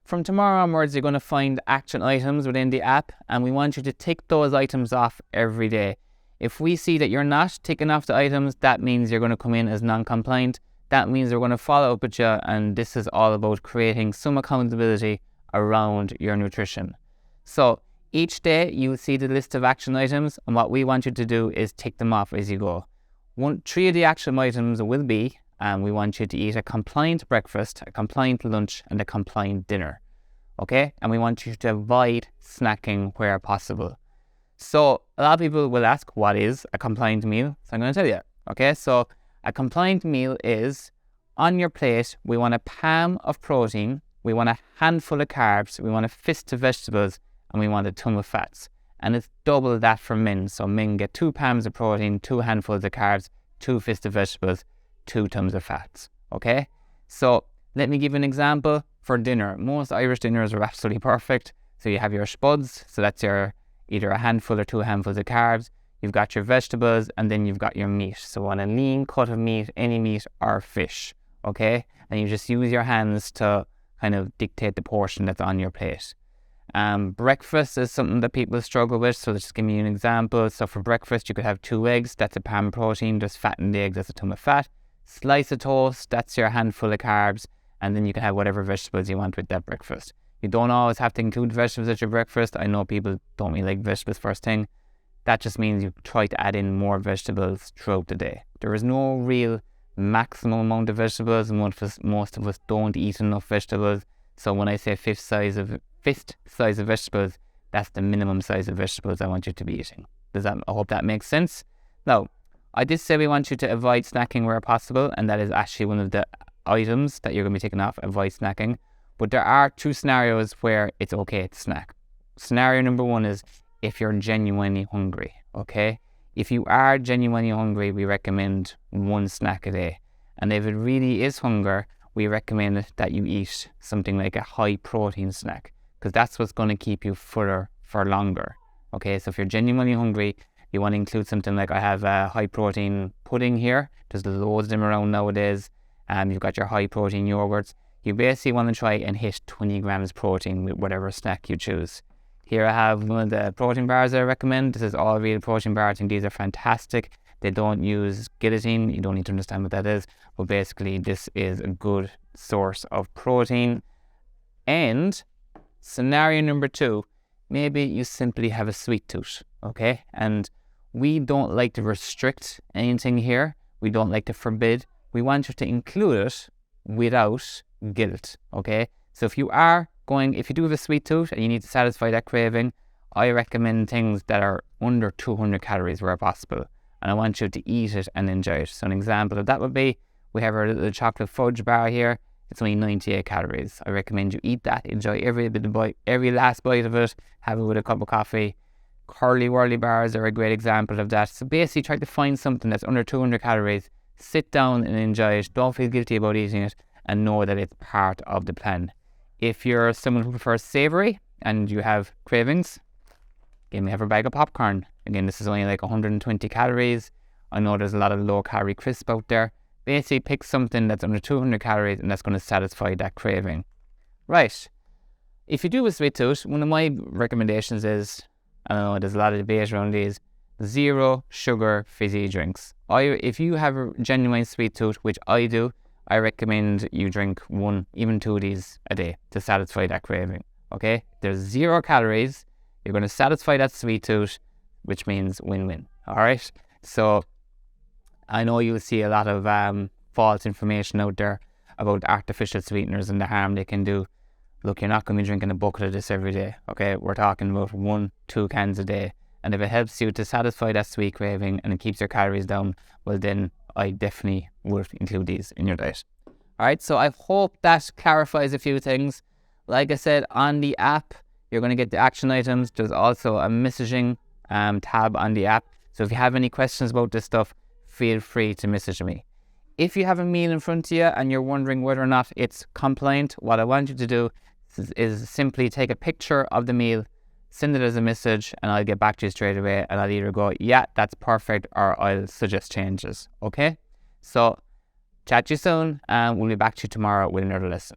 From tomorrow onwards, you're going to find action items within the app, and we want you to tick those items off every day. If we see that you're not ticking off the items, that means you're going to come in as non-compliant. That means we're going to follow up with you, and this is all about creating some accountability around your nutrition. So each day you'll see the list of action items, and what we want you to do is tick them off as you go. 3 of the action items will be, we want you to eat a compliant breakfast, a compliant lunch, and a compliant dinner. Okay? And we want you to avoid snacking where possible. So a lot of people will ask, what is a compliant meal? So I'm going to tell you. Okay? So a compliant meal is, on your plate, we want a palm of protein, we want a handful of carbs, we want a fist of vegetables, and we want a ton of fats. And it's double that for men. So men get 2 palms of protein, 2 handfuls of carbs, 2 fists of vegetables, 2 tons of fats. Okay? So let me give an example for dinner. Most Irish dinners are absolutely perfect. So you have your spuds, so that's your either a handful or 2 handfuls of carbs. You've got your vegetables, and then you've got your meat. So on a lean cut of meat, any meat or fish. Okay? And you just use your hands to kind of dictate the portion that's on your plate. Breakfast is something that people struggle with, so just give me an example. So for breakfast, you could have 2 eggs, that's a palm of protein, just fat in the eggs, that's a ton of fat. Slice of toast, that's your handful of carbs, and then you can have whatever vegetables you want with that breakfast. You don't always have to include vegetables at your breakfast. I know people don't really like vegetables first thing. That just means you try to add in more vegetables throughout the day. There is no real maximum amount of vegetables. Most of us don't eat enough vegetables. So when I say fist size of vegetables, that's the minimum size of vegetables I want you to be eating. I hope that makes sense. Now, I did say we want you to avoid snacking where possible, and that is actually one of the items that you're going to be taking off, avoid snacking. But there are 2 scenarios where it's okay to snack. Scenario number 1 is if you're genuinely hungry, okay? If you are genuinely hungry, we recommend 1 snack a day. And if it really is hunger, we recommend that you eat something like a high protein snack, because that's what's going to keep you fuller for longer. Okay, so if you're genuinely hungry, you want to include something like, I have a high protein pudding here. There's loads of them around nowadays. You've got your high protein yogurts. You basically want to try and hit 20 grams protein with whatever snack you choose. Here I have one of the protein bars I recommend. This is all real protein bar. I think these are fantastic. They don't use gelatin. You don't need to understand what that is. But basically, this is a good source of protein. And scenario number 2, maybe you simply have a sweet tooth, okay? And we don't like to restrict anything here. We don't like to forbid. We want you to include it without guilt, okay? So if you do have a sweet tooth and you need to satisfy that craving, I recommend things that are under 200 calories where possible. And I want you to eat it and enjoy it. So an example of that would be, we have our little chocolate fudge bar here. It's only 98 calories. I recommend you eat that, enjoy every last bite of it, have it with a cup of coffee. Curly Whirly bars are a great example of that. So basically try to find something that's under 200 calories, sit down and enjoy it. Don't feel guilty about eating it, and know that it's part of the plan. If you're someone who prefers savoury and you have cravings, have a bag of popcorn. Again, this is only like 120 calories. I know there's a lot of low-calorie crisp out there. Basically, pick something that's under 200 calories and that's going to satisfy that craving. Right. If you do a sweet tooth, one of my recommendations is, I know there's a lot of debate around these, 0 sugar fizzy drinks. If you have a genuine sweet tooth, which I do, I recommend you drink 1, even 2 of these a day to satisfy that craving. Okay? There's 0 calories. You're going to satisfy that sweet tooth, which means win-win. All right? So I know you'll see a lot of false information out there about artificial sweeteners and the harm they can do. Look, you're not going to be drinking a bucket of this every day. Okay? We're talking about 1-2 cans a day. And if it helps you to satisfy that sweet craving and it keeps your calories down, well then I definitely would include these in your diet. Alright, so I hope that clarifies a few things. Like I said, on the app, you're going to get the action items. There's also a messaging tab on the app. So if you have any questions about this stuff, feel free to message me. If you have a meal in front of you and you're wondering whether or not it's compliant, what I want you to do is simply take a picture of the meal, send it as a message, and I'll get back to you straight away, and I'll either go, yeah, that's perfect, or I'll suggest changes. Okay? So, chat to you soon, and we'll be back to you tomorrow with another lesson.